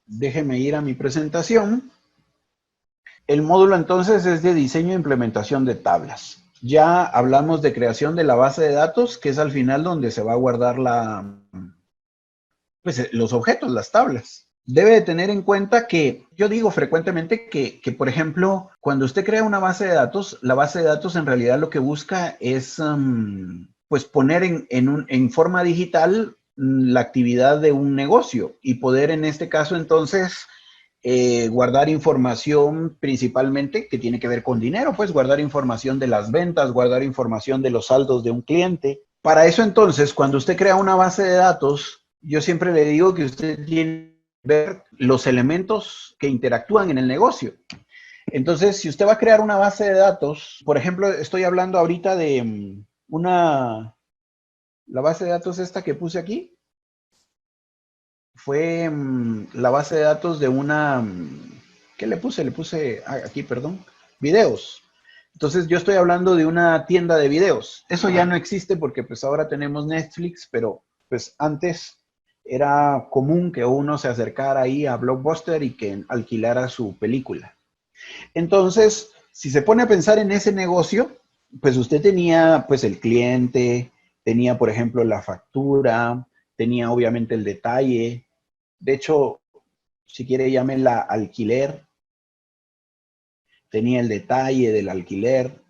Déjeme ir a mi presentación. El módulo entonces es de diseño e implementación de tablas. Ya hablamos de creación de la base de datos, que es al final donde se va a guardar los objetos, las tablas. Debe de tener en cuenta que yo digo frecuentemente que, por ejemplo, cuando usted crea una base de datos, la base de datos en realidad lo que busca es pues poner en forma digital la actividad de un negocio y poder en este caso entonces guardar información principalmente que tiene que ver con dinero, pues guardar información de las ventas, guardar información de los saldos de un cliente. Para eso entonces, cuando usted crea una base de datos, yo siempre le digo que usted tiene que ver los elementos que interactúan en el negocio. Entonces, si usted va a crear una base de datos, por ejemplo, estoy hablando ahorita de la base de datos esta que puse aquí, fue la base de datos de una, ¿qué le puse? Le puse aquí, perdón, videos. Entonces yo estoy hablando de una tienda de videos. Eso ya no existe porque pues ahora tenemos Netflix, pero pues antes era común que uno se acercara ahí a Blockbuster y que alquilara su película. Entonces, si se pone a pensar en ese negocio, pues usted tenía pues el cliente, tenía por ejemplo la factura, tenía obviamente el detalle. De hecho, si quiere llámela alquiler, tenía el detalle del alquiler,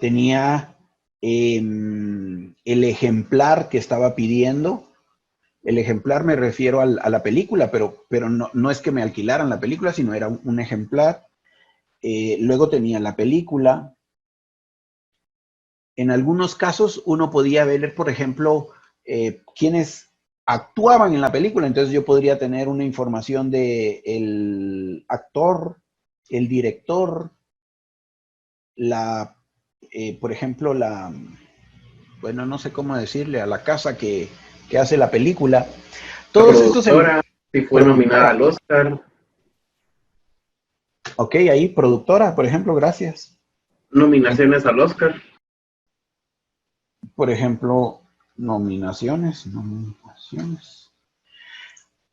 tenía el ejemplar que estaba pidiendo. El ejemplar me refiero a la película, pero no es que me alquilaran la película, sino era un ejemplar. Luego tenía la película. En algunos casos uno podía ver, por ejemplo, quiénes actuaban en la película. Entonces yo podría tener una información de el actor, el director, por ejemplo, bueno, no sé cómo decirle, a la casa que hace la película. La Todos estos, productora, si fue nominada productora, al Oscar, ok, ahí, productora, por ejemplo, gracias. nominaciones al Oscar. Por ejemplo, nominaciones.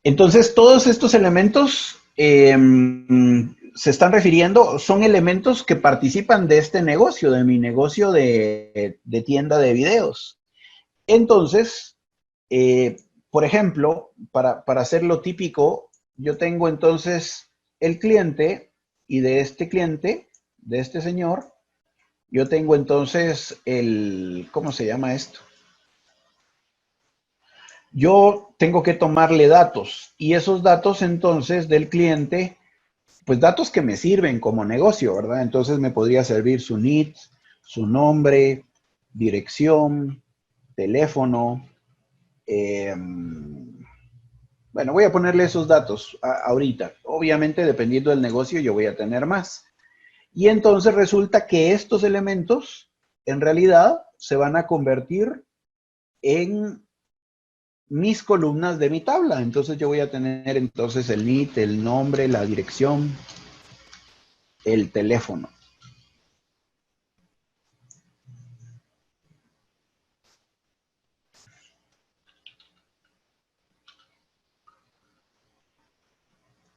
Entonces, todos estos elementos se están refiriendo, son elementos que participan de este negocio, de mi negocio de tienda de videos. Entonces, por ejemplo, para hacer lo típico, yo tengo entonces el cliente y de este cliente, de este señor, yo tengo entonces ¿cómo se llama esto? Yo tengo que tomarle datos y esos datos entonces del cliente, pues datos que me sirven como negocio, ¿verdad? Entonces me podría servir su NIT, su nombre, dirección, teléfono. eh, bueno, voy a ponerle esos datos ahorita. Obviamente, dependiendo del negocio, yo voy a tener más. Y entonces resulta que estos elementos, en realidad, se van a convertir en mis columnas de mi tabla. Entonces yo voy a tener entonces el NIT, el nombre, la dirección, el teléfono.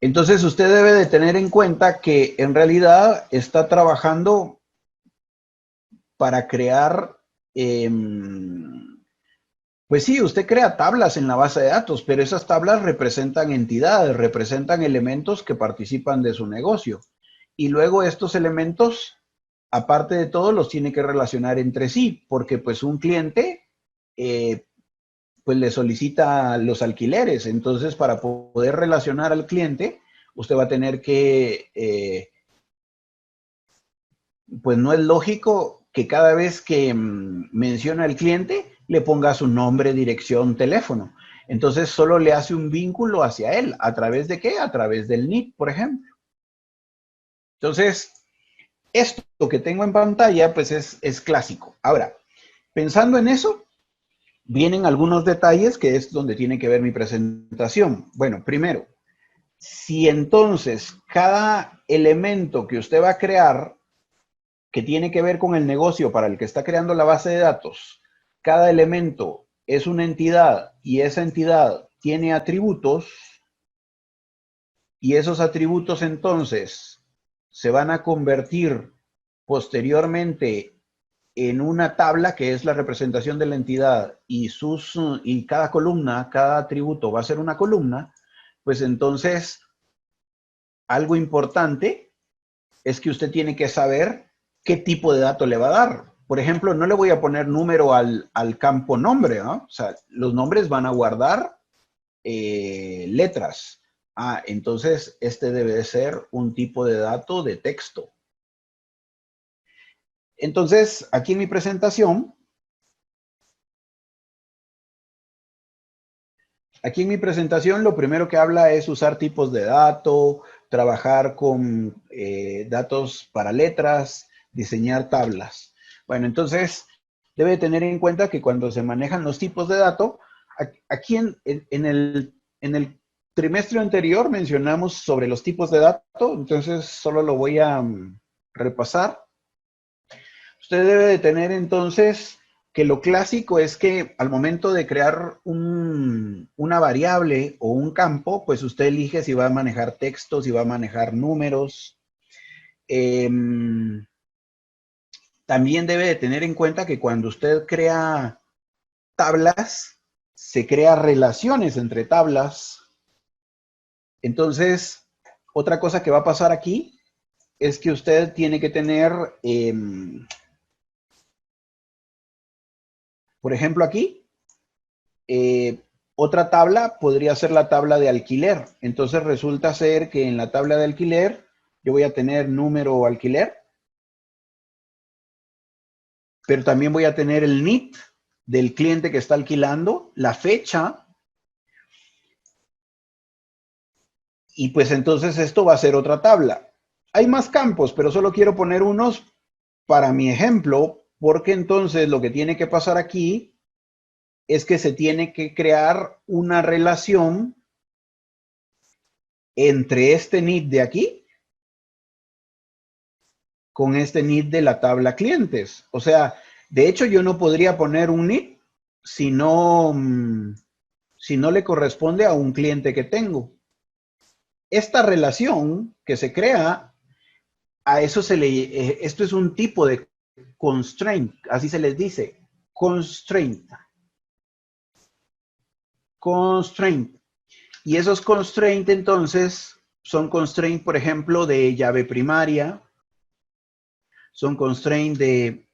Entonces usted debe de tener en cuenta que en realidad está trabajando para crear, eh, pues sí, usted crea tablas en la base de datos, pero esas tablas representan entidades, representan elementos que participan de su negocio. Y luego estos elementos, aparte de todo, los tiene que relacionar entre sí, porque pues un cliente eh, pues le solicita los alquileres. Entonces, para poder relacionar al cliente, usted va a tener que, pues no es lógico que cada vez que menciona al cliente le ponga su nombre, dirección, teléfono. Entonces, solo le hace un vínculo hacia él. ¿A través de qué? A través del NIT, por ejemplo. Entonces, esto que tengo en pantalla, pues es clásico. Ahora, pensando en eso, vienen algunos detalles que es donde tiene que ver mi presentación. Bueno, primero, si entonces cada elemento que usted va a crear, que tiene que ver con el negocio para el que está creando la base de datos, cada elemento es una entidad y esa entidad tiene atributos y esos atributos entonces se van a convertir posteriormente en una tabla que es la representación de la entidad y cada columna, cada atributo va a ser una columna, pues entonces algo importante es que usted tiene que saber qué tipo de dato le va a dar. Por ejemplo, no le voy a poner número al campo nombre, ¿no? O sea, los nombres van a guardar letras. Entonces este debe de ser un tipo de dato de texto. Entonces, aquí en mi presentación, lo primero que habla es usar tipos de dato, trabajar con datos para letras, diseñar tablas. Bueno, entonces debe tener en cuenta que cuando se manejan los tipos de dato, aquí en el trimestre anterior mencionamos sobre los tipos de dato, entonces solo lo voy a repasar. Usted debe de tener entonces que lo clásico es que al momento de crear una variable o un campo, pues usted elige si va a manejar textos, si va a manejar números. También debe de tener en cuenta que cuando usted crea tablas, se crea relaciones entre tablas. Entonces, otra cosa que va a pasar aquí es que usted tiene que tener, por ejemplo aquí, otra tabla podría ser la tabla de alquiler. Entonces resulta ser que en la tabla de alquiler yo voy a tener número alquiler, pero también voy a tener el NIT del cliente que está alquilando, la fecha, y pues entonces esto va a ser otra tabla. Hay más campos, pero solo quiero poner unos para mi ejemplo, porque entonces lo que tiene que pasar aquí es que se tiene que crear una relación entre este NIT de aquí con este NIT de la tabla clientes. O sea, de hecho yo no podría poner un NIT si no le corresponde a un cliente que tengo. Esta relación que se crea, a eso esto es un tipo de constraint, así se les dice, constraint. Constraint. Y esos constraint entonces son constraint, por ejemplo, de llave primaria, son constraint de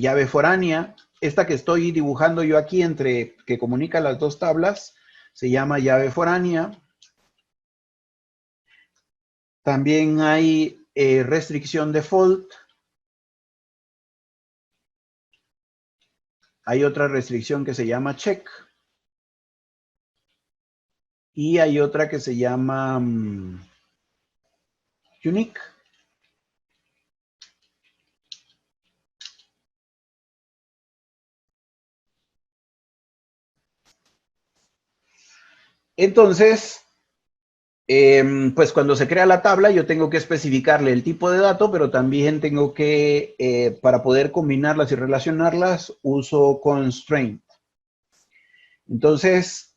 llave foránea. Esta que estoy dibujando yo aquí que comunica las dos tablas se llama llave foránea. También hay restricción default. Hay otra restricción que se llama check. Y hay otra que se llama unique. Entonces, pues cuando se crea la tabla yo tengo que especificarle el tipo de dato, pero también tengo que, para poder combinarlas y relacionarlas, uso constraint. Entonces,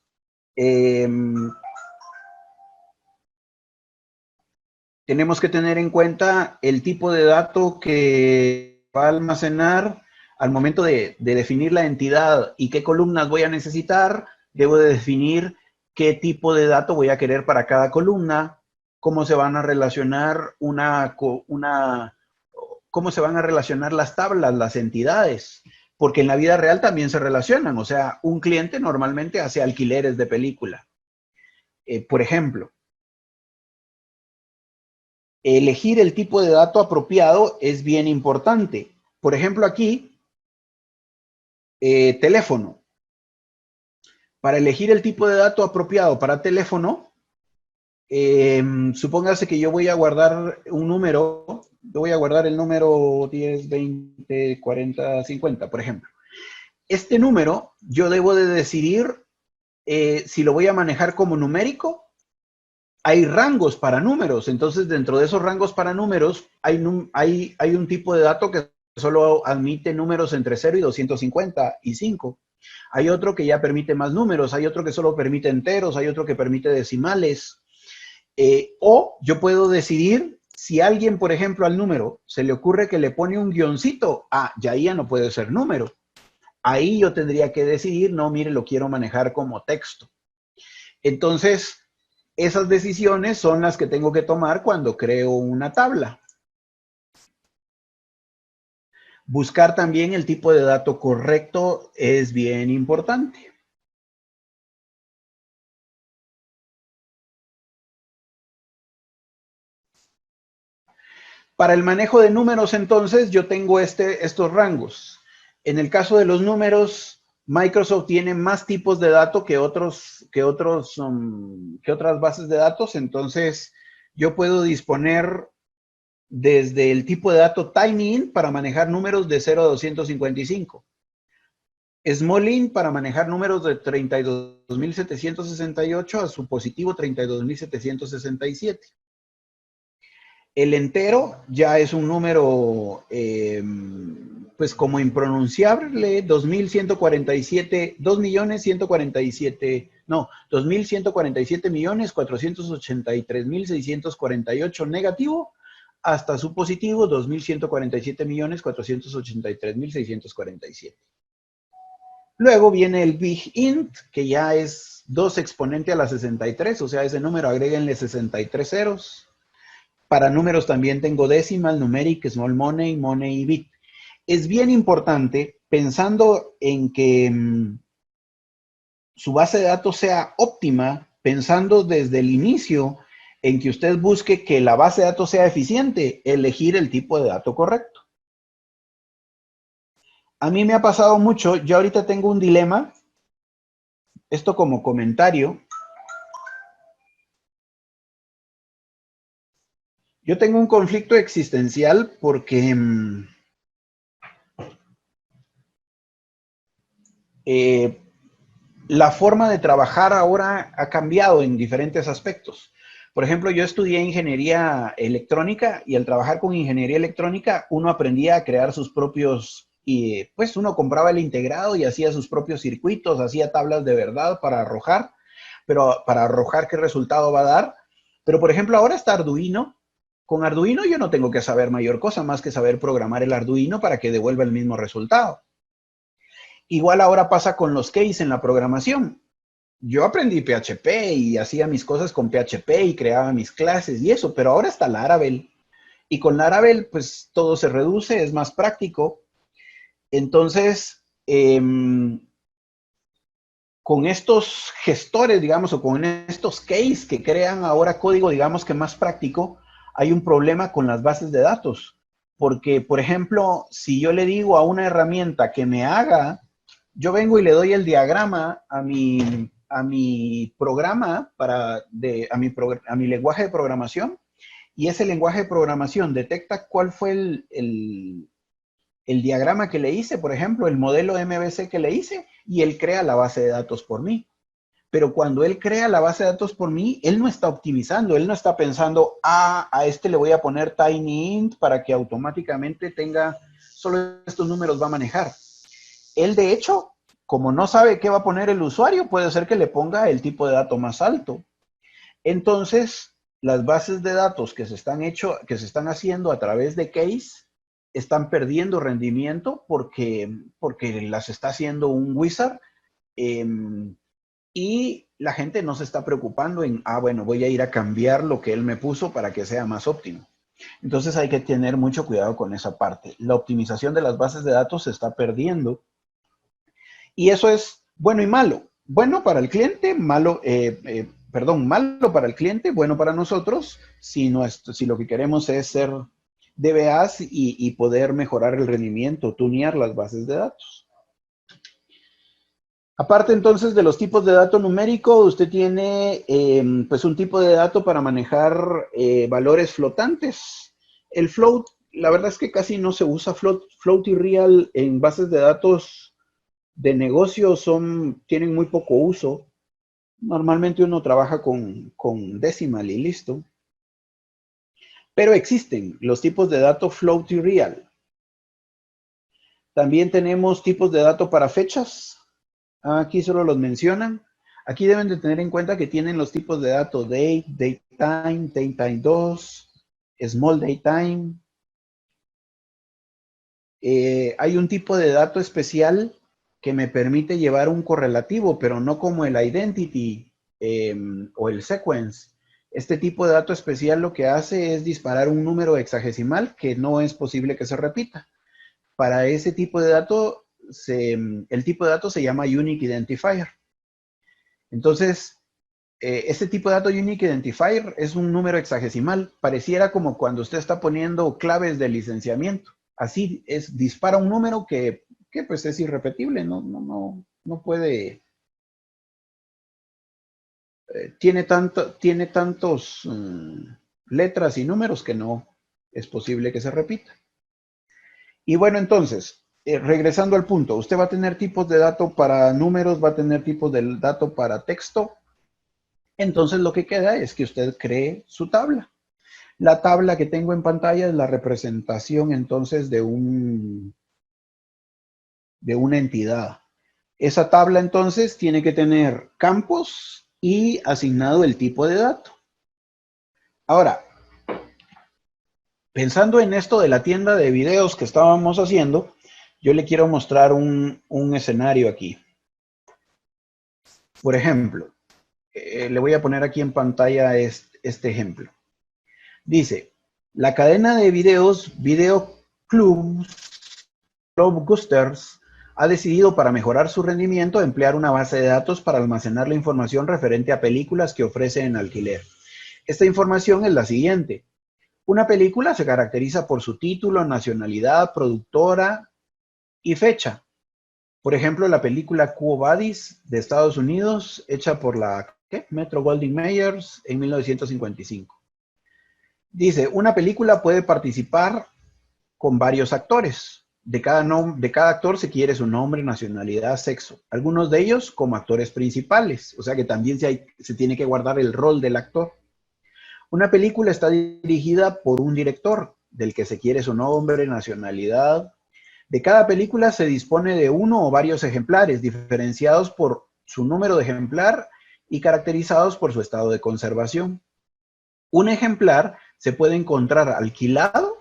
tenemos que tener en cuenta el tipo de dato que va a almacenar al momento de definir la entidad y qué columnas voy a necesitar. Debo de definir qué tipo de dato voy a querer para cada columna, cómo se van a relacionar cómo se van a relacionar las tablas, las entidades, porque en la vida real también se relacionan. O sea, un cliente normalmente hace alquileres de película. Por ejemplo, elegir el tipo de dato apropiado es bien importante. Por ejemplo, aquí, teléfono. Para elegir el tipo de dato apropiado para teléfono, supóngase que yo voy a guardar un número, yo voy a guardar el número 10, 20, 40, 50, por ejemplo. Este número yo debo de decidir si lo voy a manejar como numérico. Hay rangos para números, entonces dentro de esos rangos para números hay un tipo de dato que solo admite números entre 0 y 255. Hay otro que ya permite más números, hay otro que solo permite enteros, hay otro que permite decimales. O yo puedo decidir si alguien, por ejemplo, al número se le ocurre que le pone un guioncito, ya no puede ser número. Ahí yo tendría que decidir, no, mire, lo quiero manejar como texto. Entonces, esas decisiones son las que tengo que tomar cuando creo una tabla. Buscar también el tipo de dato correcto es bien importante. Para el manejo de números, entonces, yo tengo estos rangos. En el caso de los números, Microsoft tiene más tipos de datos que otras bases de datos. Entonces, yo puedo disponer desde el tipo de dato TinyInt para manejar números de 0 a 255. SmallInt para manejar números de 32.768 a su positivo 32.767. El entero ya es un número, pues como impronunciable, 2.147.483.648 negativo, hasta su positivo, 2.147.483.647. Luego viene el Big Int, que ya es 2 exponente a la 63, o sea, ese número agréguenle 63 ceros. Para números también tengo decimal, numeric, small money, money y bit. Es bien importante, pensando en que su base de datos sea óptima, pensando desde el inicio en que usted busque que la base de datos sea eficiente, elegir el tipo de dato correcto. A mí me ha pasado mucho, yo ahorita tengo un dilema, esto como comentario. Yo tengo un conflicto existencial porque la forma de trabajar ahora ha cambiado en diferentes aspectos. Por ejemplo, yo estudié ingeniería electrónica y al trabajar con ingeniería electrónica uno aprendía a crear sus propios, y pues uno compraba el integrado y hacía sus propios circuitos, hacía tablas de verdad para arrojar, pero para arrojar qué resultado va a dar. Pero por ejemplo, ahora está Arduino. Con Arduino yo no tengo que saber mayor cosa más que saber programar el Arduino para que devuelva el mismo resultado. Igual ahora pasa con los keys en la programación. Yo aprendí PHP y hacía mis cosas con PHP y creaba mis clases y eso, pero ahora está Laravel. Y con Laravel, pues todo se reduce, es más práctico. Entonces, con estos gestores, digamos, o con estos keys que crean ahora código, digamos que más práctico, hay un problema con las bases de datos. Porque, por ejemplo, si yo le digo a una herramienta que me haga, yo vengo y le doy el diagrama a mi programa, a mi lenguaje de programación, y ese lenguaje de programación detecta cuál fue el diagrama que le hice, por ejemplo, el modelo MVC que le hice, y él crea la base de datos por mí. Pero cuando él crea la base de datos por mí, él no está optimizando, él no está pensando, a este le voy a poner TinyInt para que automáticamente tenga, solo estos números va a manejar. Él, de hecho, como no sabe qué va a poner el usuario, puede ser que le ponga el tipo de dato más alto. Entonces, las bases de datos que se están haciendo a través de Case están perdiendo rendimiento porque las está haciendo un wizard y la gente no se está preocupando en, bueno, voy a ir a cambiar lo que él me puso para que sea más óptimo. Entonces hay que tener mucho cuidado con esa parte. La optimización de las bases de datos se está perdiendo y eso es bueno y malo. Bueno para el cliente, malo para el cliente, bueno para nosotros, si lo que queremos es ser DBAs y poder mejorar el rendimiento, tunear las bases de datos. Aparte entonces de los tipos de dato numérico, usted tiene pues un tipo de dato para manejar valores flotantes. El float, la verdad es que casi no se usa. Float y real en bases de datos de negocio tienen muy poco uso. Normalmente uno trabaja con decimal y listo. Pero existen los tipos de dato float y real. También tenemos tipos de dato para fechas. Aquí solo los mencionan. Aquí deben de tener en cuenta que tienen los tipos de datos date, datetime, datetime 2, small datetime. Hay un tipo de dato especial que me permite llevar un correlativo, pero no como el identity o el sequence. Este tipo de dato especial lo que hace es disparar un número hexagesimal que no es posible que se repita. Para ese tipo de dato, el tipo de dato se llama Unique Identifier. Entonces, este tipo de dato Unique Identifier es un número hexagesimal. Pareciera como cuando usted está poniendo claves de licenciamiento. Así es, dispara un número que pues es irrepetible, no puede, tiene tantos letras y números que no es posible que se repita. Y bueno, entonces, regresando al punto, usted va a tener tipos de dato para números, va a tener tipos de dato para texto. Entonces lo que queda es que usted cree su tabla. La tabla que tengo en pantalla es la representación entonces de una entidad. Esa tabla entonces tiene que tener campos y asignado el tipo de dato. Ahora, pensando en esto de la tienda de videos que estábamos haciendo, yo le quiero mostrar un escenario aquí. Por ejemplo, le voy a poner aquí en pantalla este ejemplo. Dice, la cadena de videos Video Clubhouse ha decidido para mejorar su rendimiento emplear una base de datos para almacenar la información referente a películas que ofrece en alquiler. Esta información es la siguiente. Una película se caracteriza por su título, nacionalidad, productora y fecha. Por ejemplo, la película Quo Vadis de Estados Unidos, hecha por la Metro-Goldwyn-Mayers en 1955. Dice, una película puede participar con varios actores. De cada actor se quiere su nombre, nacionalidad, sexo. Algunos de ellos como actores principales, o sea que también se tiene que guardar el rol del actor. Una película está dirigida por un director, del que se quiere su nombre, nacionalidad. De cada película se dispone de uno o varios ejemplares, diferenciados por su número de ejemplar y caracterizados por su estado de conservación. Un ejemplar se puede encontrar alquilado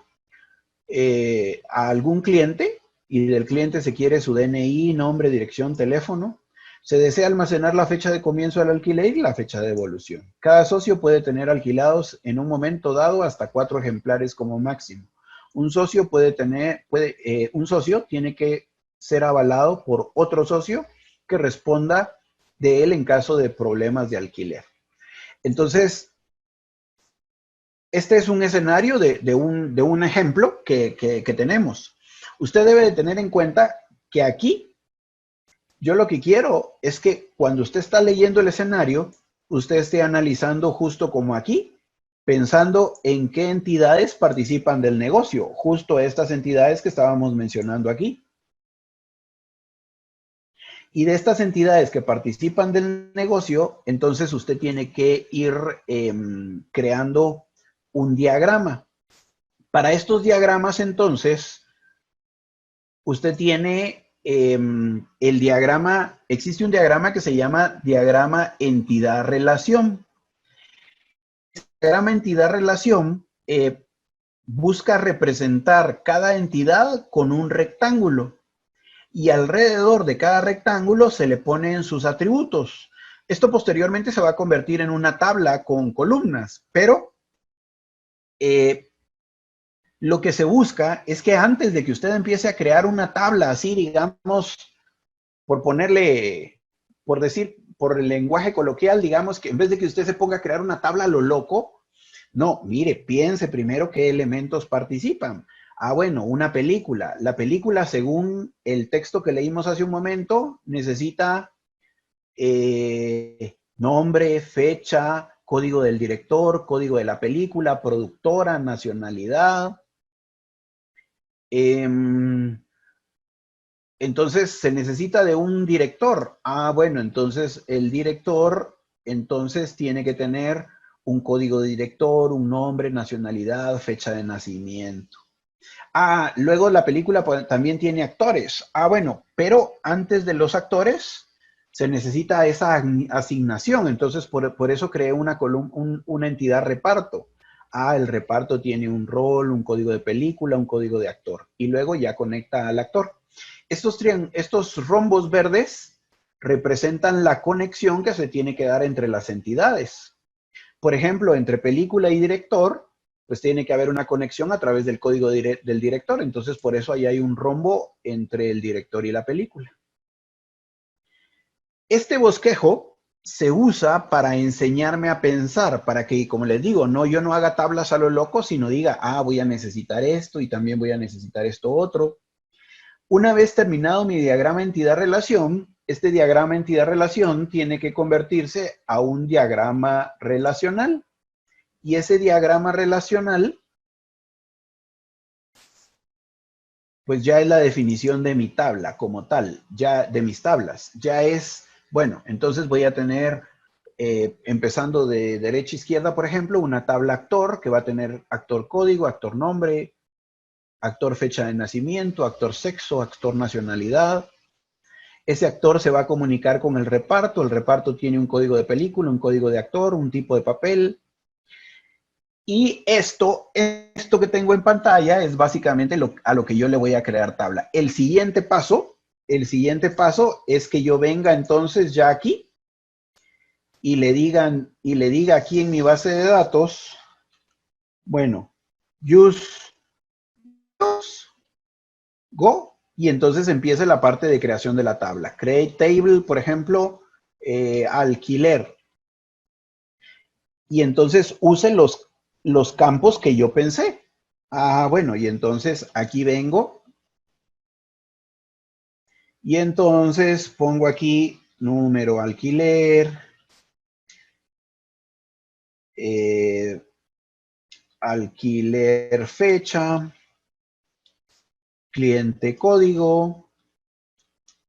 a algún cliente y del cliente se quiere su DNI, nombre, dirección, teléfono. Se desea almacenar la fecha de comienzo del alquiler y la fecha de devolución. Cada socio puede tener alquilados en un momento dado hasta 4 ejemplares como máximo. Un socio un socio tiene que ser avalado por otro socio que responda de él en caso de problemas de alquiler. Entonces, este es un escenario de un ejemplo que tenemos. Usted debe de tener en cuenta que aquí yo lo que quiero es que cuando usted está leyendo el escenario, usted esté analizando justo como aquí, pensando en qué entidades participan del negocio, justo estas entidades que estábamos mencionando aquí. Y de estas entidades que participan del negocio, entonces usted tiene que ir creando un diagrama. Para estos diagramas, entonces, usted tiene el diagrama, existe un diagrama que se llama diagrama entidad-relación. El diagrama entidad-relación busca representar cada entidad con un rectángulo y alrededor de cada rectángulo se le ponen sus atributos. Esto posteriormente se va a convertir en una tabla con columnas, pero lo que se busca es que antes de que usted empiece a crear una tabla así, digamos, por ponerle, por decir, por el lenguaje coloquial, digamos que en vez de que usted se ponga a crear una tabla a lo loco, no, mire, piense primero qué elementos participan. Ah, bueno, una película. La película, según el texto que leímos hace un momento, necesita nombre, fecha, código del director, código de la película, productora, nacionalidad. Entonces, se necesita de un director. Ah, bueno, entonces el director, entonces tiene que tener un código de director, un nombre, nacionalidad, fecha de nacimiento. Ah, luego la película también tiene actores. Ah, bueno, pero antes de los actores, se necesita esa asignación. Entonces, por eso creé una entidad reparto. Ah, el reparto tiene un rol, un código de película, un código de actor. Y luego ya conecta al actor. Estos rombos verdes representan la conexión que se tiene que dar entre las entidades. Por ejemplo, entre película y director, pues tiene que haber una conexión a través del código del director. Entonces, por eso ahí hay un rombo entre el director y la película. Este bosquejo se usa para enseñarme a pensar, para que, como les digo, yo no haga tablas a lo loco, sino diga, voy a necesitar esto y también voy a necesitar esto otro. Una vez terminado mi diagrama entidad-relación, este diagrama entidad-relación tiene que convertirse a un diagrama relacional. Y ese diagrama relacional, pues ya es la definición de mi tabla como tal, ya de mis tablas. Ya es, bueno, entonces voy a tener, empezando de derecha a izquierda, por ejemplo, una tabla actor que va a tener actor código, actor nombre, actor fecha de nacimiento, actor sexo, actor nacionalidad. Ese actor se va a comunicar con el reparto tiene un código de película, un código de actor, un tipo de papel. Y esto que tengo en pantalla es básicamente a lo que yo le voy a crear tabla. El siguiente paso es que yo venga entonces ya aquí y le diga aquí en mi base de datos, bueno, use go, y entonces empiece la parte de creación de la tabla. Create table, por ejemplo, alquiler. Y entonces use los campos que yo pensé. Bueno, y entonces aquí vengo y entonces pongo aquí número alquiler, alquiler fecha, cliente código,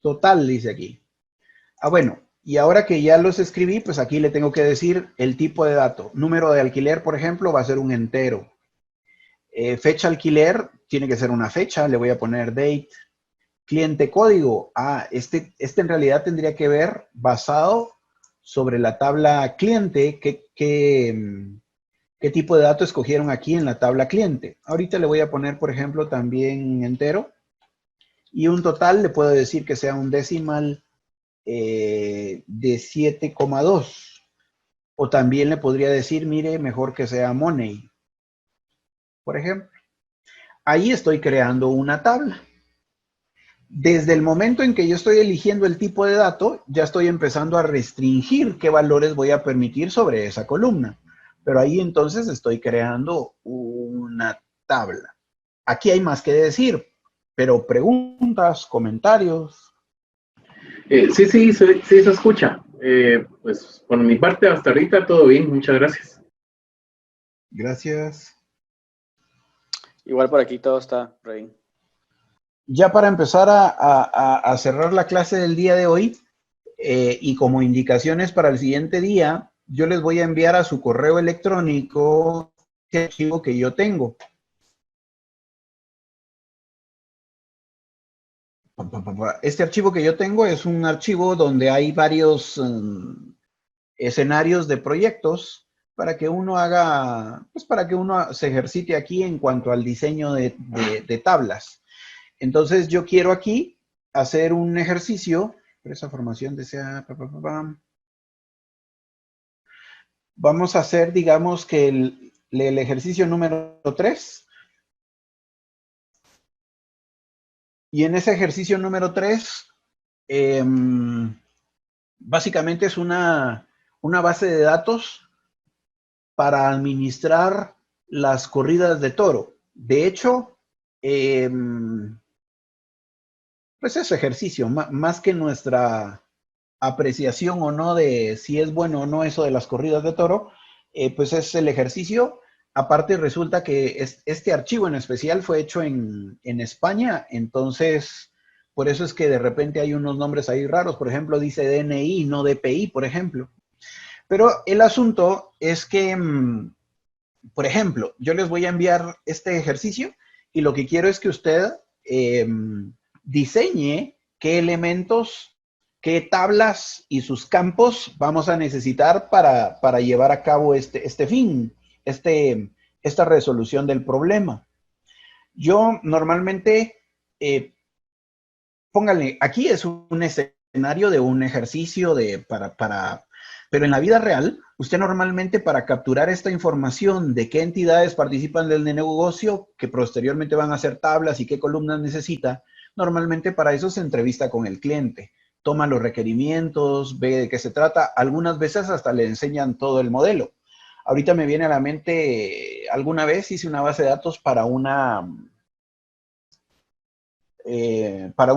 total, dice aquí. Bueno, y ahora que ya los escribí, pues aquí le tengo que decir el tipo de dato. Número de alquiler, por ejemplo, va a ser un entero. Fecha alquiler, tiene que ser una fecha, le voy a poner date. Cliente código, este en realidad tendría que ver basado sobre la tabla cliente, qué tipo de dato escogieron aquí en la tabla cliente. Ahorita le voy a poner, por ejemplo, también entero. Y un total le puedo decir que sea un decimal de 7,2. O también le podría decir, mire, mejor que sea money, por ejemplo. Ahí estoy creando una tabla. Desde el momento en que yo estoy eligiendo el tipo de dato, ya estoy empezando a restringir qué valores voy a permitir sobre esa columna. Pero ahí entonces estoy creando una tabla. Aquí hay más que decir, pero preguntas, comentarios. Sí, se escucha. Pues por mi parte, hasta ahorita todo bien. Muchas gracias. Gracias. Igual por aquí todo está re bien. Ya para empezar a cerrar la clase del día de hoy, y como indicaciones para el siguiente día, yo les voy a enviar a su correo electrónico este archivo que yo tengo. Este archivo que yo tengo es un archivo donde hay varios escenarios de proyectos para que uno haga, pues para que uno se ejercite aquí en cuanto al diseño de tablas. Entonces yo quiero aquí hacer un ejercicio, esa formación desea, vamos a hacer, digamos que el ejercicio número 3. Y en ese ejercicio número 3, básicamente es una base de datos para administrar las corridas de toro. De hecho, pues ese ejercicio, más que nuestra apreciación o no de si es bueno o no eso de las corridas de toro, pues es el ejercicio. Aparte resulta que este archivo en especial fue hecho en España, entonces por eso es que de repente hay unos nombres ahí raros, por ejemplo dice DNI, no DPI, por ejemplo. Pero el asunto es que, por ejemplo, yo les voy a enviar este ejercicio y lo que quiero es que usted diseñe qué elementos qué tablas y sus campos vamos a necesitar para llevar a cabo este fin, esta resolución del problema. Yo normalmente, póngale, aquí es un escenario de un ejercicio pero en la vida real, usted normalmente para capturar esta información de qué entidades participan del negocio, que posteriormente van a hacer tablas y qué columnas necesita, normalmente para eso se entrevista con el cliente, toma los requerimientos, ve de qué se trata, algunas veces hasta le enseñan todo el modelo. Ahorita me viene a la mente, alguna vez hice una base de datos para una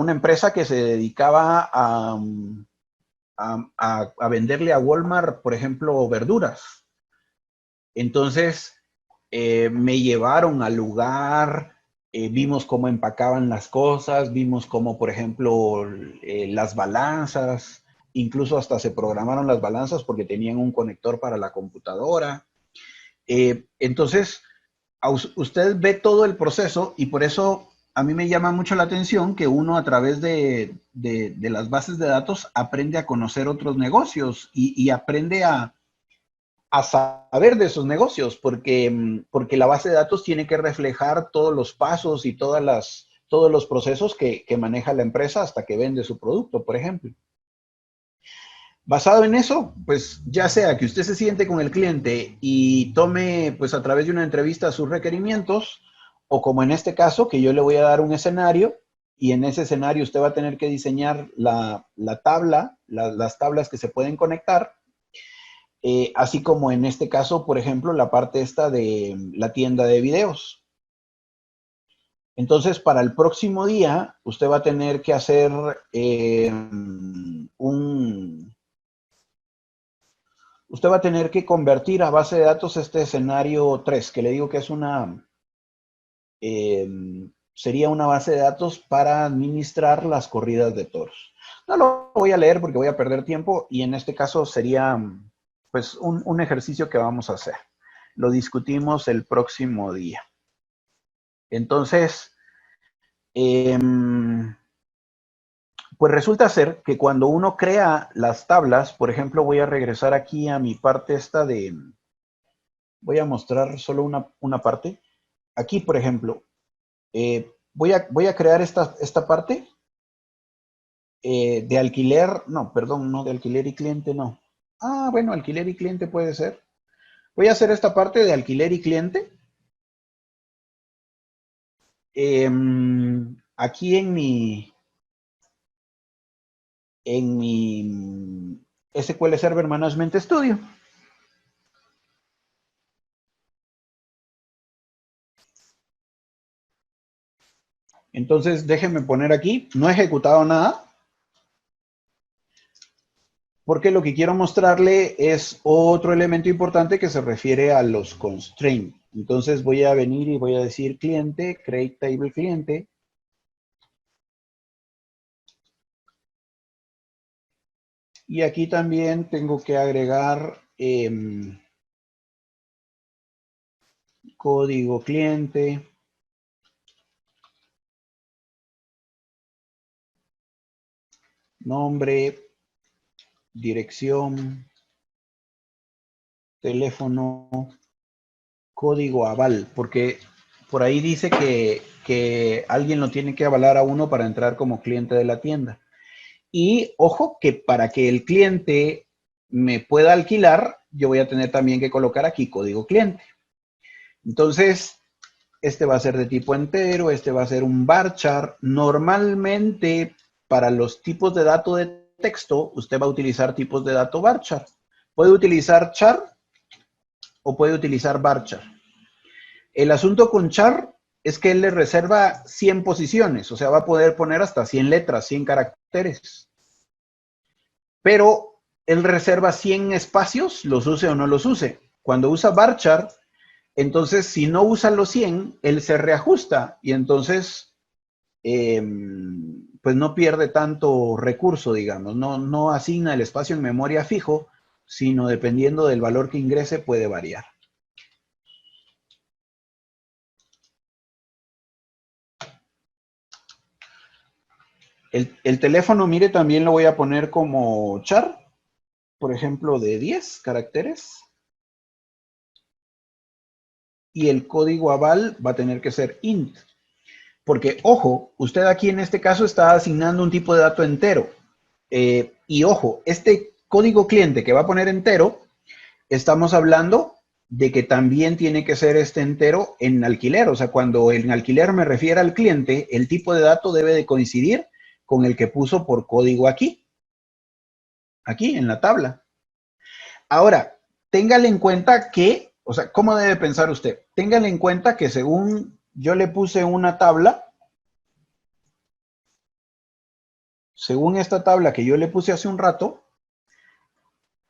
empresa que se dedicaba a venderle a Walmart, por ejemplo, verduras. Entonces, me llevaron al lugar, vimos cómo empacaban las cosas, vimos cómo, por ejemplo, las balanzas, incluso hasta se programaron las balanzas porque tenían un conector para la computadora. Entonces, usted ve todo el proceso y por eso a mí me llama mucho la atención que uno a través de las bases de datos aprende a conocer otros negocios y aprende a saber de esos negocios, porque la base de datos tiene que reflejar todos los pasos y todos los procesos que maneja la empresa hasta que vende su producto, por ejemplo. Basado en eso, pues ya sea que usted se siente con el cliente y tome, pues a través de una entrevista sus requerimientos, o como en este caso, que yo le voy a dar un escenario y en ese escenario usted va a tener que diseñar la tabla, las tablas que se pueden conectar, así como en este caso, por ejemplo, la parte esta de la tienda de videos. Entonces, para el próximo día, usted va a tener que hacer usted va a tener que convertir a base de datos este escenario 3, que le digo que es sería una base de datos para administrar las corridas de toros. No lo voy a leer porque voy a perder tiempo y en este caso sería pues un ejercicio que vamos a hacer. Lo discutimos el próximo día. Entonces, pues resulta ser que cuando uno crea las tablas, por ejemplo, voy a regresar aquí a mi parte esta voy a mostrar solo una parte. Aquí, por ejemplo, voy a crear esta parte de alquiler, no, perdón, no de alquiler y cliente, no. Ah, bueno, alquiler y cliente puede ser. Voy a hacer esta parte de alquiler y cliente. Aquí en mi SQL Server Management Studio. Entonces, déjenme poner aquí, no he ejecutado nada, porque lo que quiero mostrarle es otro elemento importante que se refiere a los constraints. Entonces, voy a venir y voy a decir cliente, create table cliente. Y aquí también tengo que agregar código cliente. Nombre, dirección, teléfono, código aval, porque por ahí dice que alguien lo tiene que avalar a uno para entrar como cliente de la tienda. Y ojo que para que el cliente me pueda alquilar, yo voy a tener también que colocar aquí código cliente. Entonces, este va a ser de tipo entero, este va a ser un varchar. Normalmente, para los tipos de datos de texto, usted va a utilizar tipos de datos varchar. Puede utilizar char o puede utilizar varchar. El asunto con char es que él le reserva 100 posiciones, o sea, va a poder poner hasta 100 letras, 100 caracteres. Pero él reserva 100 espacios, los use o no los use. Cuando usa varchar, entonces si no usa los 100, él se reajusta y entonces pues no pierde tanto recurso, digamos, no asigna el espacio en memoria fijo, sino dependiendo del valor que ingrese puede variar. El teléfono, mire, también lo voy a poner como char, por ejemplo, de 10 caracteres. Y el código aval va a tener que ser int. Porque, ojo, usted aquí en este caso está asignando un tipo de dato entero. Y ojo, este código cliente que va a poner entero, estamos hablando de que también tiene que ser este entero en alquiler. O sea, cuando en alquiler me refiere al cliente, el tipo de dato debe de coincidir con el que puso por código aquí. Aquí, en la tabla. Ahora, téngale en cuenta que, o sea, ¿cómo debe pensar usted? Téngale en cuenta que según yo le puse una tabla, según esta tabla que yo le puse hace un rato,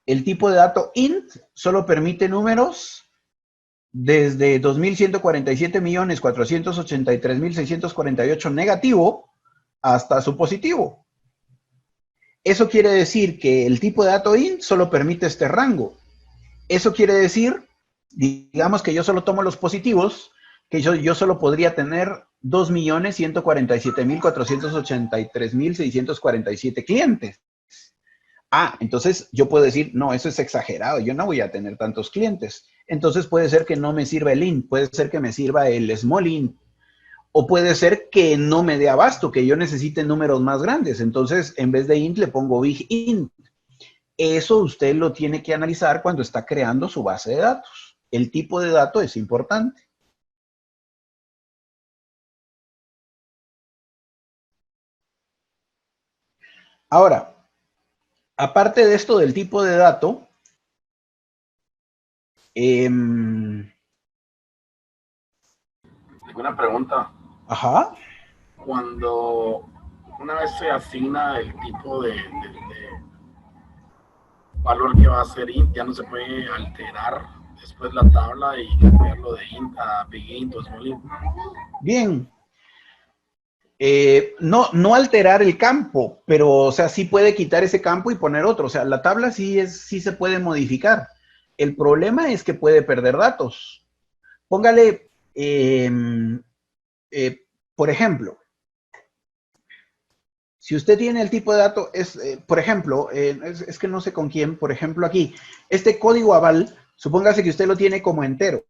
el tipo de dato int solo permite números desde 2.147.483.648 negativo hasta su positivo. Eso quiere decir que el tipo de dato int solo permite este rango. Eso quiere decir, digamos que yo solo tomo los positivos, que yo solo podría tener 2.147.483.647 clientes. Ah, entonces yo puedo decir, no, eso es exagerado, yo no voy a tener tantos clientes. Entonces puede ser que no me sirva el int, puede ser que me sirva el small int, o puede ser que no me dé abasto, que yo necesite números más grandes. Entonces, en vez de int, le pongo big int. Eso usted lo tiene que analizar cuando está creando su base de datos. El tipo de dato es importante. Ahora, aparte de esto del tipo de dato, Una pregunta. ajá. Cuando una vez se asigna el tipo de valor que va a ser int, ya no se puede alterar después la tabla y cambiarlo de int a big int o small int. Bien. No alterar el campo, pero, o sea, sí puede quitar ese campo y poner otro. O sea, la tabla sí se puede modificar. El problema es que puede perder datos. Póngale, por ejemplo, si usted tiene el tipo de dato, por ejemplo, es que no sé con quién, por ejemplo, aquí, este código aval, supóngase que usted lo tiene como entero.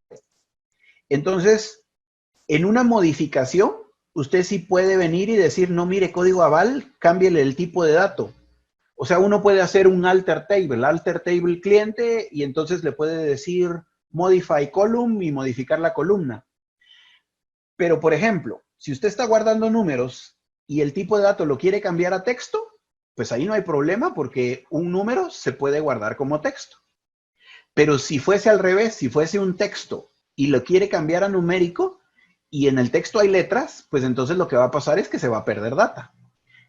Entonces, en una modificación, usted sí puede venir y decir, no, mire, código aval, cámbiele el tipo de dato. O sea, uno puede hacer un alter table cliente, y entonces le puede decir modify column y modificar la columna. Pero, por ejemplo, si usted está guardando números y el tipo de dato lo quiere cambiar a texto, pues ahí no hay problema porque un número se puede guardar como texto. Pero si fuese al revés, si fuese un texto y lo quiere cambiar a numérico y en el texto hay letras, pues entonces lo que va a pasar es que se va a perder data.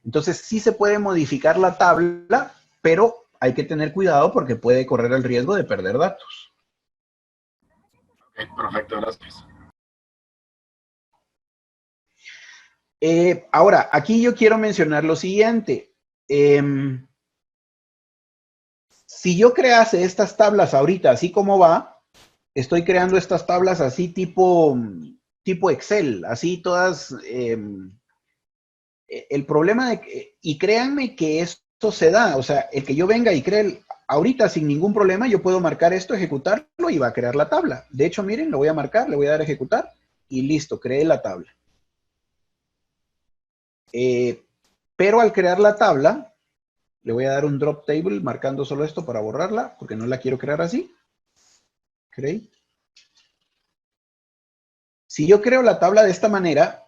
Entonces sí se puede modificar la tabla, pero hay que tener cuidado porque puede correr el riesgo de perder datos. Ok, perfecto, gracias. Ahora, aquí yo quiero mencionar lo siguiente. Si yo crease estas tablas ahorita, así como va, estoy creando estas tablas así tipo Excel, así todas. El problema y créanme que esto se da, o sea, el que yo venga y cree ahorita sin ningún problema, yo puedo marcar esto, ejecutarlo y va a crear la tabla. De hecho, miren, lo voy a marcar, le voy a dar a ejecutar y listo, creé la tabla. Pero al crear la tabla, le voy a dar un drop table marcando solo esto para borrarla, porque no la quiero crear así. Creé. Si yo creo la tabla de esta manera,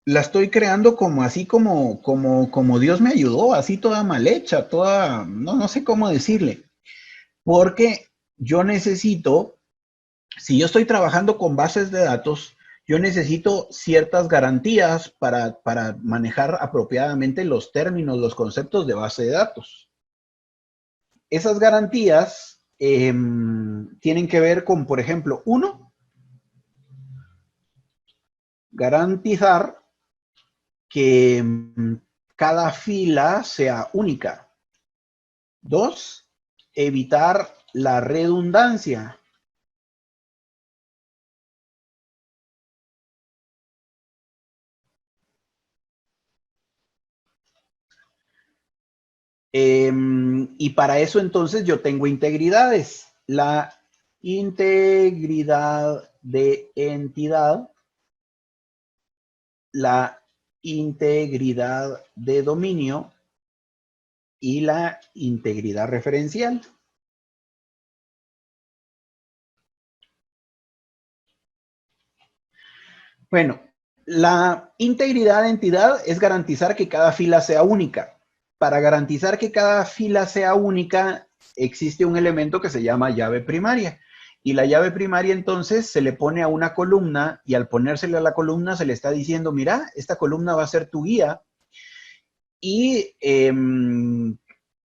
la estoy creando como así como Dios me ayudó, así toda mal hecha, toda, no sé cómo decirle, porque yo necesito, si yo estoy trabajando con bases de datos, yo necesito ciertas garantías para manejar apropiadamente los términos, los conceptos de base de datos. Esas garantías tienen que ver con, por ejemplo, uno, garantizar que cada fila sea única. Dos, evitar la redundancia. Y para eso entonces yo tengo integridades. La integridad de entidad, la integridad de dominio y la integridad referencial. Bueno, la integridad de entidad es garantizar que cada fila sea única. Para garantizar que cada fila sea única, existe un elemento que se llama llave primaria. Y la llave primaria entonces se le pone a una columna y al ponérsele a la columna se le está diciendo, mira, esta columna va a ser tu guía y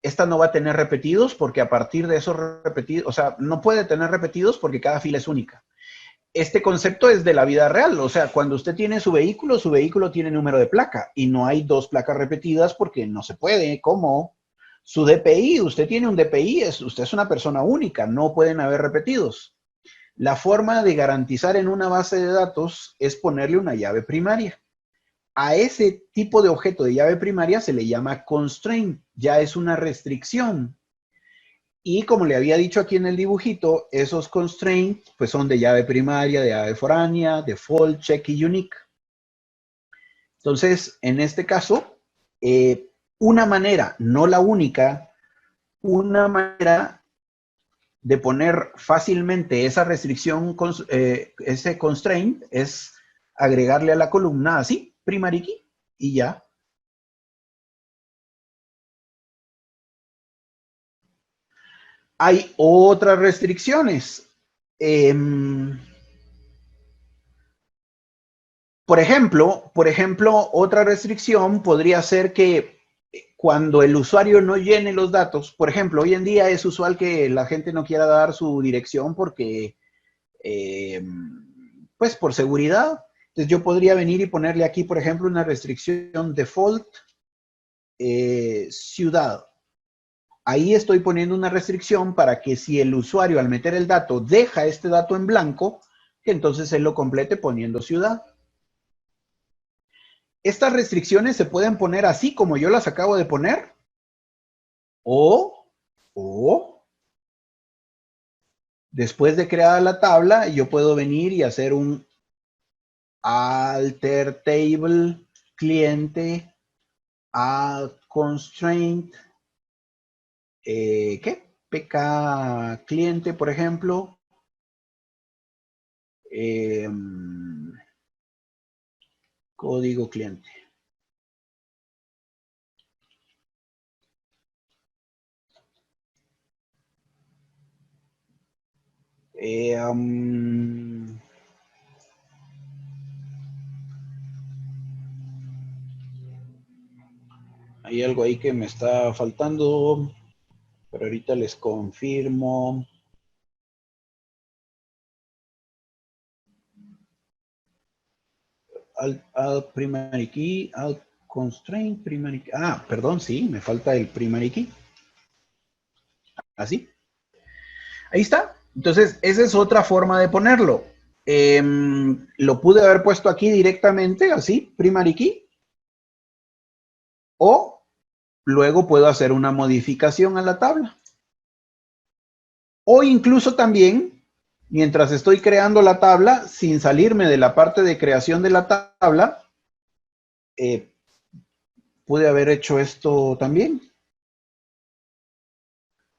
esta no va a tener repetidos porque a partir de esos repetidos, o sea, no puede tener repetidos porque cada fila es única. Este concepto es de la vida real, o sea, cuando usted tiene su vehículo tiene número de placa y no hay dos placas repetidas porque no se puede. ¿Cómo? Su DPI, usted tiene un DPI, usted es una persona única, no pueden haber repetidos. La forma de garantizar en una base de datos es ponerle una llave primaria. A ese tipo de objeto de llave primaria se le llama constraint, ya es una restricción. Y como le había dicho aquí en el dibujito, esos constraints pues son de llave primaria, de llave foránea, default, check y unique. Entonces, en este caso, una manera, no la única, una manera de poner fácilmente esa restricción, ese constraint, es agregarle a la columna así, primary key, y ya. Hay otras restricciones. Por ejemplo, otra restricción podría ser que cuando el usuario no llene los datos, por ejemplo, hoy en día es usual que la gente no quiera dar su dirección porque, pues por seguridad. Entonces yo podría venir y ponerle aquí, por ejemplo, una restricción default ciudad. Ahí estoy poniendo una restricción para que si el usuario al meter el dato deja este dato en blanco, que entonces él lo complete poniendo ciudad. Estas restricciones se pueden poner así como yo las acabo de poner, o después de crear la tabla, yo puedo venir y hacer un alter table cliente add constraint, ¿qué? PK cliente, por ejemplo. Código cliente. Hay algo ahí que me está faltando, pero ahorita les confirmo. Add primary key, add constraint primary key. Ah, perdón, sí, me falta el primary key. Así. Ahí está. Entonces, esa es otra forma de ponerlo. Lo pude haber puesto aquí directamente, así, primary key. O luego puedo hacer una modificación a la tabla. O incluso también, mientras estoy creando la tabla, sin salirme de la parte de creación de la tabla, pude haber hecho esto también.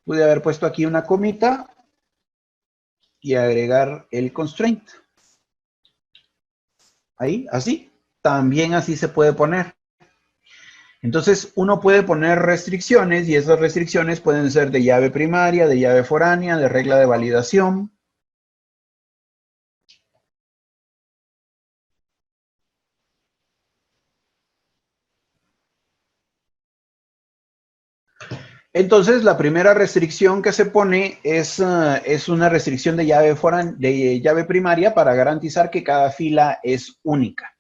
Pude haber puesto aquí una comita y agregar el constraint. Ahí, así. También así se puede poner. Entonces, uno puede poner restricciones y esas restricciones pueden ser de llave primaria, de llave foránea, de regla de validación. Entonces, la primera restricción que se pone es una restricción de llave primaria para garantizar que cada fila es única.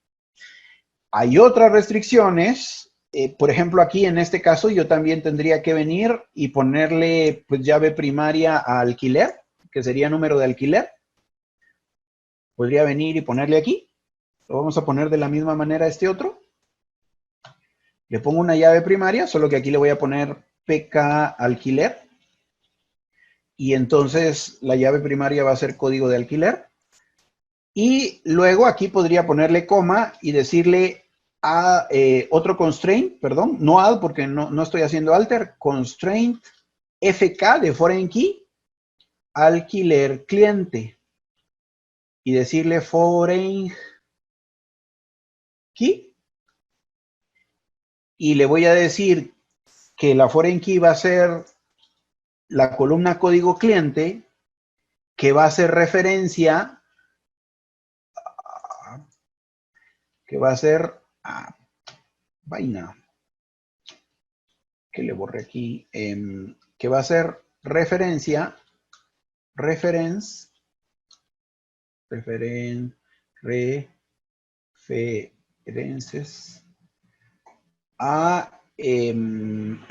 Hay otras restricciones, por ejemplo, aquí en este caso yo también tendría que venir y ponerle pues, llave primaria a alquiler, que sería número de alquiler. Podría venir y ponerle aquí. Lo vamos a poner de la misma manera a este otro. Le pongo una llave primaria, solo que aquí le voy a poner PK alquiler. Y entonces la llave primaria va a ser código de alquiler. Y luego aquí podría ponerle coma y decirle a otro constraint, perdón, no add porque no estoy haciendo alter, constraint FK de foreign key, alquiler cliente. Y decirle foreign key. Y le voy a decir que la foreign key va a ser la columna código cliente, que va a hacer referencia, que va a ser vaina, que le borré aquí, que va a ser referencia, references a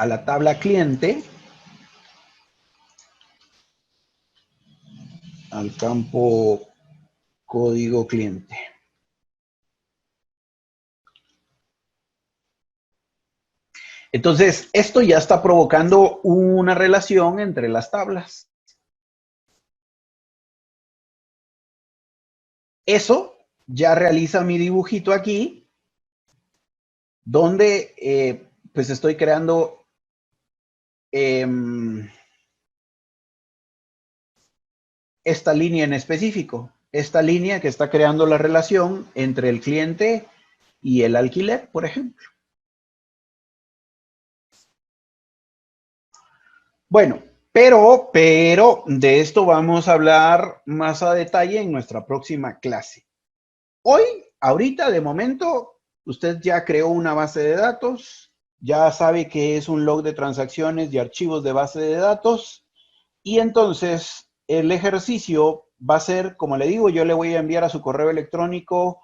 la tabla cliente, al campo código cliente. Entonces, esto ya está provocando una relación entre las tablas. Eso ya realiza mi dibujito aquí, donde pues estoy creando esta línea en específico. Esta línea que está creando la relación entre el cliente y el alquiler, por ejemplo. Bueno, pero de esto vamos a hablar más a detalle en nuestra próxima clase. Hoy, ahorita, de momento, usted ya creó una base de datos, ya sabe qué es un log de transacciones y archivos de base de datos, y entonces el ejercicio va a ser, como le digo, yo le voy a enviar a su correo electrónico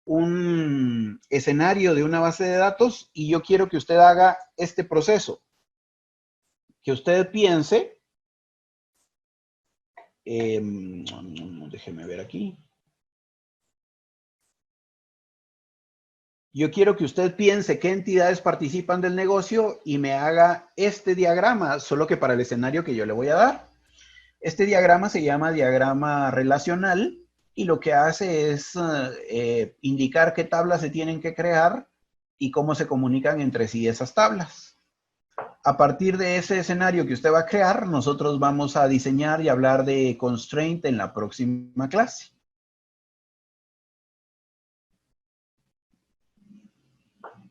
un escenario de una base de datos y yo quiero que usted haga este proceso. Que usted piense, déjeme ver aquí. Yo quiero que usted piense qué entidades participan del negocio y me haga este diagrama, solo que para el escenario que yo le voy a dar. Este diagrama se llama diagrama relacional y lo que hace es indicar qué tablas se tienen que crear y cómo se comunican entre sí esas tablas. A partir de ese escenario que usted va a crear, nosotros vamos a diseñar y hablar de constraint en la próxima clase.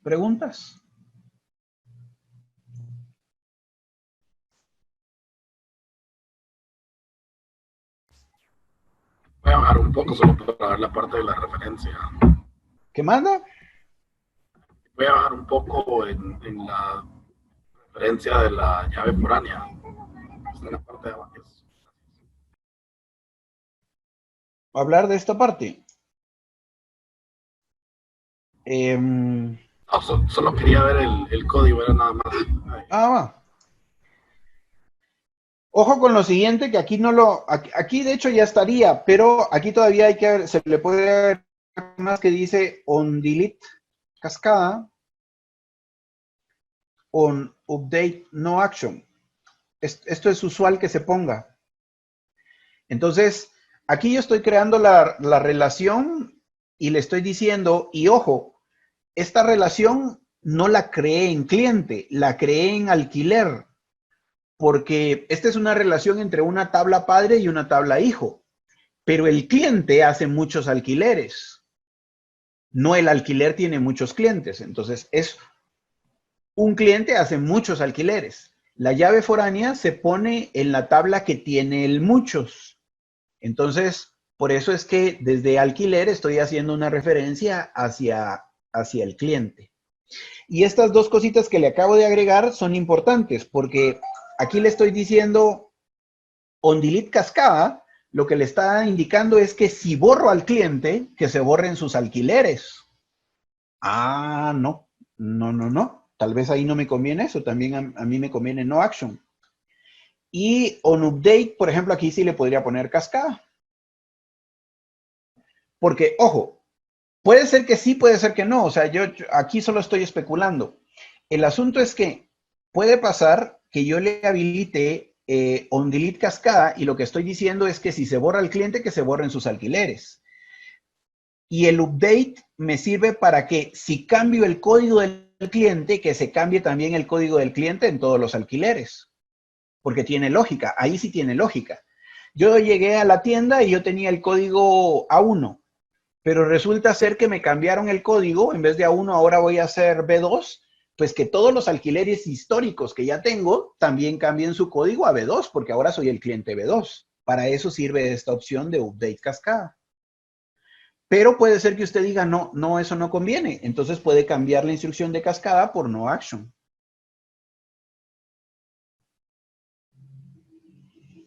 ¿Preguntas? Voy a bajar un poco solo para ver la parte de la referencia. ¿Qué manda? Voy a bajar un poco en la referencia de la llave foránea. Está en la parte de abajo. Hablar de esta parte. No, solo quería ver el código, era nada más. Va. Ojo con lo siguiente, que aquí no lo, aquí de hecho ya estaría, pero aquí todavía hay que ver, se le puede ver más que dice on delete cascada, on update no action. Esto es usual que se ponga. Entonces, aquí yo estoy creando la relación y le estoy diciendo, y ojo, esta relación no la creé en cliente, la creé en alquiler. Porque esta es una relación entre una tabla padre y una tabla hijo, pero el cliente hace muchos alquileres, no el alquiler tiene muchos clientes, entonces es un cliente hace muchos alquileres. La llave foránea se pone en la tabla que tiene el muchos, entonces por eso es que desde alquiler estoy haciendo una referencia hacia el cliente. Y estas dos cositas que le acabo de agregar son importantes porque aquí le estoy diciendo on delete cascada, lo que le está indicando es que si borro al cliente, que se borren sus alquileres. No. Tal vez ahí no me conviene eso, también a mí me conviene no action. Y on update, por ejemplo, aquí sí le podría poner cascada. Porque, ojo, puede ser que sí, puede ser que no. O sea, yo aquí solo estoy especulando. El asunto es que puede pasar que yo le habilite on delete cascada y lo que estoy diciendo es que si se borra el cliente, que se borren sus alquileres. Y el update me sirve para que si cambio el código del cliente, que se cambie también el código del cliente en todos los alquileres. Porque tiene lógica, ahí sí tiene lógica. Yo llegué a la tienda y yo tenía el código A1, pero resulta ser que me cambiaron el código, en vez de A1 ahora voy a hacer B2, pues que todos los alquileres históricos que ya tengo también cambien su código a B2, porque ahora soy el cliente B2. Para eso sirve esta opción de update cascada. Pero puede ser que usted diga, no, no, eso no conviene. Entonces puede cambiar la instrucción de cascada por no action.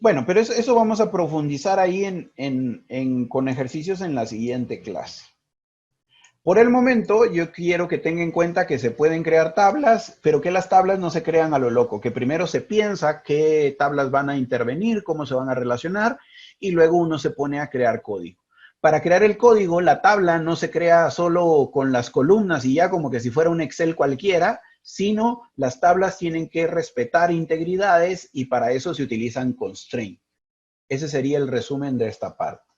Bueno, pero eso vamos a profundizar ahí con ejercicios en la siguiente clase. Por el momento, yo quiero que tenga en cuenta que se pueden crear tablas, pero que las tablas no se crean a lo loco, que primero se piensa qué tablas van a intervenir, cómo se van a relacionar, y luego uno se pone a crear código. Para crear el código, la tabla no se crea solo con las columnas y ya como que si fuera un Excel cualquiera, sino las tablas tienen que respetar integridades y para eso se utilizan constraints. Ese sería el resumen de esta parte.